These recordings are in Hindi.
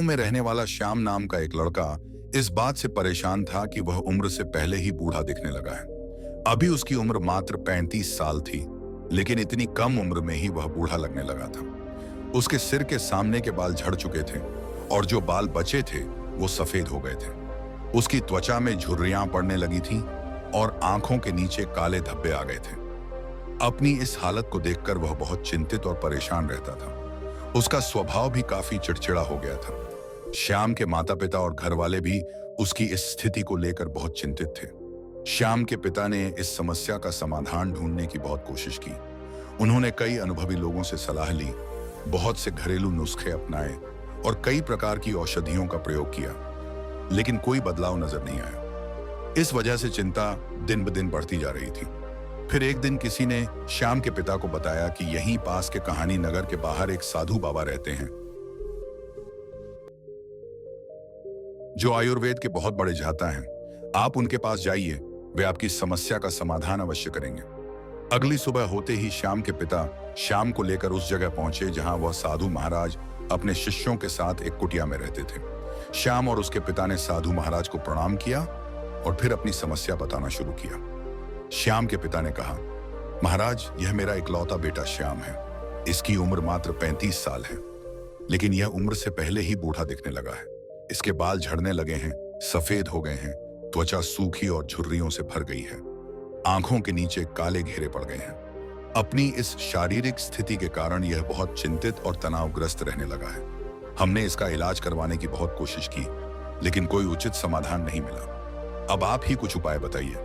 में रहने वाला श्याम नाम का एक लड़का इस बात से परेशान था कि वह उम्र से पहले ही बूढ़ा दिखने लगा है। अभी उसकी उम्र मात्र 35 साल थी, लेकिन इतनी कम उम्र में ही वह बूढ़ा लगने लगा था। उसके सिर के सामने के बाल झड़ चुके थे और जो बाल बचे थे वो सफेद हो गए थे। उसकी त्वचा में झुर्रियां पड़ने लगी थीं और आंखों के नीचे काले धब्बे आ गए थे। अपनी इस हालत को देखकर वह बहुत चिंतित और परेशान रहता था। उसका स्वभाव भी काफी चिड़चिड़ा हो गया था। श्याम के माता पिता और घर वाले भी उसकी इस स्थिति को लेकर बहुत चिंतित थे। श्याम के पिता ने इस समस्या का समाधान ढूंढने की बहुत कोशिश की। उन्होंने कई अनुभवी लोगों से सलाह ली, बहुत से घरेलू नुस्खे अपनाए और कई प्रकार की औषधियों का प्रयोग किया, लेकिन कोई बदलाव नजर नहीं आया। इस वजह से चिंता दिन ब दिन बढ़ती जा रही थी। फिर एक दिन किसी ने श्याम के पिता को बताया कि यहीं पास के कहानी नगर के बाहर एक साधु बाबा रहते हैं, जो आयुर्वेद के बहुत बड़े जाता हैं। आप उनके पास जाइए, वे आपकी समस्या का समाधान अवश्य करेंगे। अगली सुबह होते ही श्याम के पिता श्याम को लेकर उस जगह पहुंचे जहां वह साधु महाराज अपने शिष्यों के साथ एक कुटिया में रहते थे। श्याम और उसके पिता ने साधु महाराज को प्रणाम किया और फिर अपनी समस्या बताना शुरू किया। श्याम के पिता ने कहा, महाराज, यह मेरा इकलौता बेटा श्याम है। इसकी उम्र मात्र 35 साल है, लेकिन यह उम्र से पहले ही बूढ़ा दिखने लगा है। इसके बाल झड़ने लगे हैं, सफेद हो गए हैं, त्वचा सूखी और झुर्रियों से भर गई है, आंखों के नीचे काले घेरे पड़ गए हैं। अपनी इस शारीरिक स्थिति के कारण यह बहुत चिंतित और तनावग्रस्त रहने लगा है। हमने इसका इलाज करवाने की बहुत कोशिश की, लेकिन कोई उचित समाधान नहीं मिला। अब आप ही कुछ उपाय बताइए।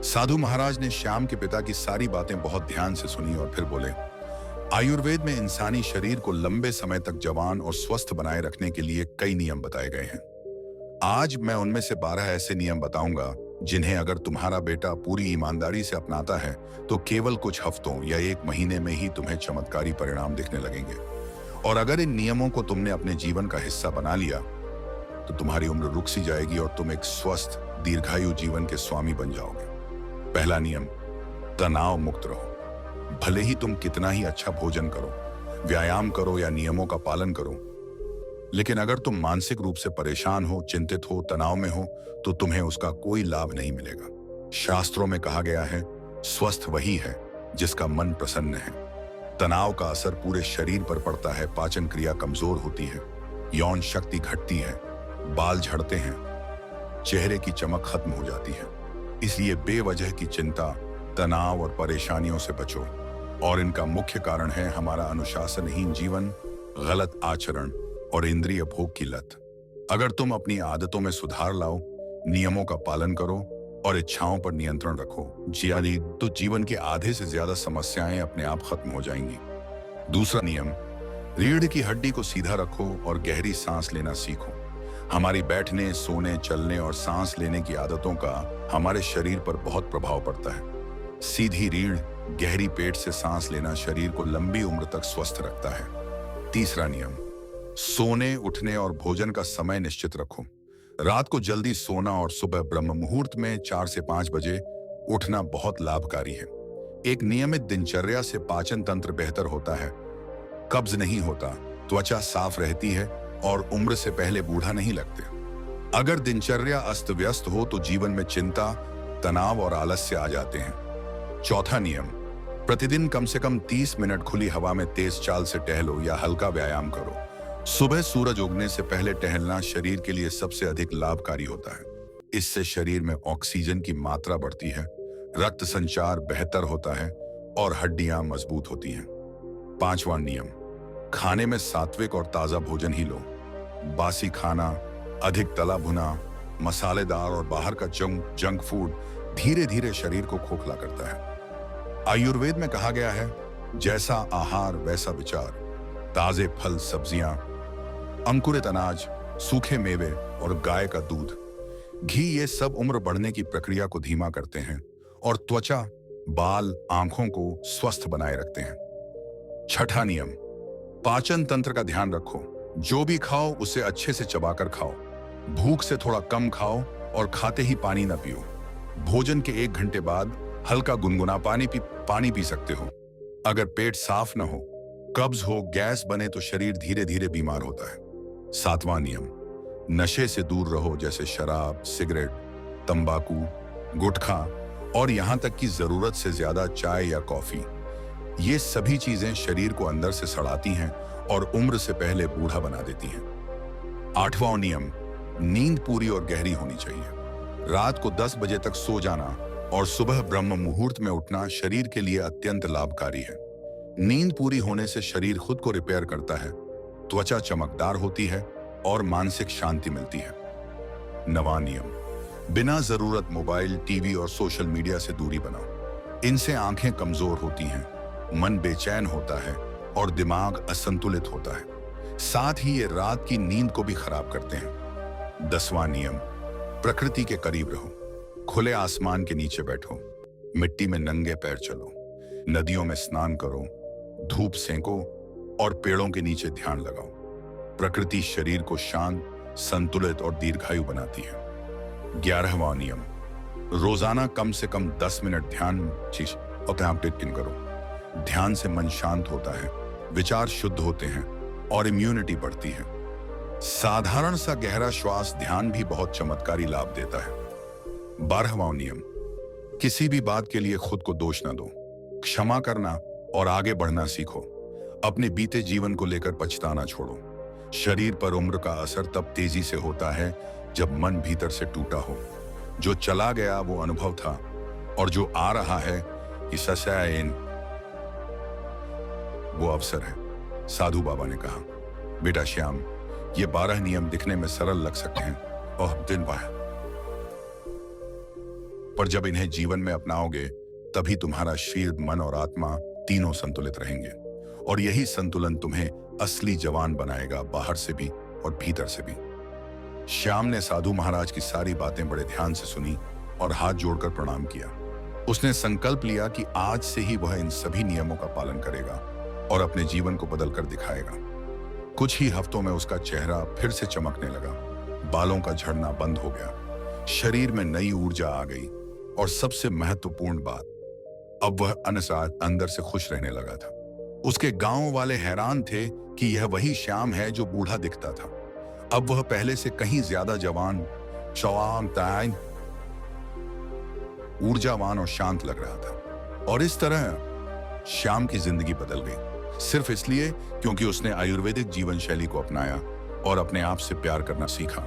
साधु महाराज ने श्याम के पिता की सारी बातें बहुत ध्यान से सुनी और फिर बोले, आयुर्वेद में इंसानी शरीर को लंबे समय तक जवान और स्वस्थ बनाए रखने के लिए कई नियम बताए गए हैं। आज मैं उनमें से 12 ऐसे नियम बताऊंगा जिन्हें अगर तुम्हारा बेटा पूरी ईमानदारी से अपनाता है तो केवल कुछ हफ्तों या 1 महीने में ही तुम्हें चमत्कारी परिणाम दिखने लगेंगे। और अगर इन नियमों को तुमने अपने जीवन का हिस्सा बना लिया तो तुम्हारी उम्र रुक सी जाएगी और तुम एक स्वस्थ दीर्घायु जीवन के स्वामी बन जाओगे। पहला नियम, तनाव मुक्त रहो। भले ही तुम कितना ही अच्छा भोजन करो, व्यायाम करो या नियमों का पालन करो, लेकिन अगर तुम मानसिक रूप से परेशान हो, चिंतित हो, तनाव में हो तो तुम्हें उसका कोई लाभ नहीं मिलेगा। शास्त्रों में कहा गया है, स्वस्थ वही है जिसका मन प्रसन्न है। तनाव का असर पूरे शरीर पर पड़ता है, पाचन क्रिया कमजोर होती है, यौन शक्ति घटती है, बाल झड़ते हैं, चेहरे की चमक खत्म हो जाती है। इसलिए बेवजह की चिंता, तनाव और परेशानियों से बचो। और इनका मुख्य कारण है हमारा अनुशासनहीन जीवन, गलत आचरण और इंद्रिय भोग की लत। अगर तुम अपनी आदतों में सुधार लाओ, नियमों का पालन करो और इच्छाओं पर नियंत्रण रखो, तो जीवन के आधे से ज्यादा समस्याएं अपने आप खत्म हो जाएंगी। दूसरा नियम, रीढ़ की हड्डी को सीधा रखो और गहरी सांस लेना सीखो। हमारी बैठने, सोने, चलने और सांस लेने की आदतों का हमारे शरीर पर बहुत प्रभाव पड़ता है। सीधी रीढ़, गहरी पेट से सांस लेना शरीर को लंबी उम्र तक स्वस्थ रखता है। तीसरा नियम, सोने, उठने और भोजन का समय निश्चित रखो। रात को जल्दी सोना और सुबह ब्रह्म मुहूर्त में 4 से 5 बजे उठना बहुत लाभकारी है। एक नियमित दिनचर्या से पाचन तंत्र बेहतर होता है, कब्ज नहीं होता, त्वचा साफ रहती है और उम्र से पहले बूढ़ा नहीं लगते। अगर दिनचर्या अस्त व्यस्त हो तो जीवन में चिंता, तनाव और आलस्य आ जाते हैं। चौथा नियम, प्रतिदिन कम से कम 30 मिनट खुली हवा में तेज चाल से टहलो या हल्का व्यायाम करो। सुबह सूरज उगने से पहले टहलना शरीर के लिए सबसे अधिक लाभकारी होता है। इससे शरीर में ऑक्सीजन की मात्रा बढ़ती है, रक्त संचार बेहतर होता है और हड्डियां मजबूत होती हैं। पांचवा नियम, खाने में सात्विक और ताजा भोजन ही लो। बासी खाना, अधिक तला भुना, मसालेदार और बाहर का जंक फूड धीरे धीरे शरीर को खोखला करता है। आयुर्वेद में कहा गया है, जैसा आहार वैसा विचार। ताजे फल, सब्जियां, अंकुरित अनाज, सूखे मेवे और गाय का दूध, घी, ये सब उम्र बढ़ने की प्रक्रिया को धीमा करते हैं और त्वचा, बाल, आंखों को स्वस्थ बनाए रखते हैं। छठा नियम, पाचन तंत्र का ध्यान रखो। जो भी खाओ उसे अच्छे से चबाकर खाओ। भूख से थोड़ा कम खाओ और खाते ही पानी न पियो। भोजन के 1 घंटे बाद हल्का गुनगुना पानी पी सकते हो। अगर पेट साफ न हो, कब्ज हो, गैस बने तो शरीर धीरे धीरे बीमार होता है। 7वां नियम, नशे से दूर रहो, जैसे शराब, सिगरेट, तंबाकू, गुटखा और यहां तक कि जरूरत से ज्यादा चाय या कॉफी। ये सभी चीजें शरीर को अंदर से सड़ाती हैं और उम्र से पहले बूढ़ा बना देती हैं। 8वां नियम, नींद पूरी और गहरी होनी चाहिए। रात को 10 बजे तक सो जाना और सुबह ब्रह्म मुहूर्त में उठना शरीर के लिए अत्यंत लाभकारी है। नींद पूरी होने से शरीर खुद को रिपेयर करता है, त्वचा चमकदार होती है और मानसिक शांति मिलती है। 9वां नियम, बिना जरूरत मोबाइल, टीवी और सोशल मीडिया से दूरी बनाओ। इनसे आंखें कमजोर होती हैं, मन बेचैन होता है और दिमाग असंतुलित होता है। साथ ही ये रात की नींद को भी खराब करते हैं। 10वां नियम, प्रकृति के करीब रहो। खुले आसमान के नीचे बैठो, मिट्टी में नंगे पैर चलो, नदियों में स्नान करो, धूप सेंको और पेड़ों के नीचे ध्यान लगाओ। प्रकृति शरीर को शांत, संतुलित और दीर्घायु बनाती है। 11वां नियम, रोजाना कम से कम 10 मिनट ध्यान अपने आप टिन करो। ध्यान से मन शांत होता है, विचार शुद्ध होते हैं और इम्यूनिटी बढ़ती है। साधारण सा गहरा श्वास ध्यान भी बहुत चमत्कारी लाभ देता है। 12वां नियम, किसी भी बात के लिए खुद को दोष न दो। क्षमा करना और आगे बढ़ना सीखो। अपने बीते जीवन को लेकर पछताना छोड़ो। शरीर पर उम्र का असर तब तेजी से होता है जब मन भीतर से टूटा हो। जो चला गया वो अनुभव था और जो आ रहा है कि ससैन वो अवसर है। साधु बाबा ने कहा, बेटा श्याम, ये 12 नियम दिखने में सरल लग सकते हैं और दिन भर, पर जब इन्हें जीवन में अपनाओगे तभी तुम्हारा शरीर, मन और आत्मा तीनों संतुलित रहेंगे और यही संतुलन तुम्हें असली जवान बनाएगा, बाहर से भी और भीतर से भी। श्याम ने साधु महाराज की सारी बातें बड़े ध्यान से सुनी और हाथ जोड़कर प्रणाम किया। उसने संकल्प लिया कि आज से ही वह इन सभी नियमों का पालन करेगा और अपने जीवन को बदलकर दिखाएगा। कुछ ही हफ्तों में उसका चेहरा फिर से चमकने लगा, बालों का झड़ना बंद हो गया, शरीर में नई ऊर्जा आ गई और सबसे महत्वपूर्ण बात, अब वह अंदर से खुश रहने लगा था। उसके गांव वाले हैरान थे कि यह वही श्याम है जो बूढ़ा दिखता था। अब वह पहले से कहीं ज्यादा जवान, ऊर्जावान और शांत लग रहा था। और इस तरह श्याम की जिंदगी बदल गई, सिर्फ इसलिए क्योंकि उसने आयुर्वेदिक जीवन शैली को अपनाया और अपने आप से प्यार करना सीखा।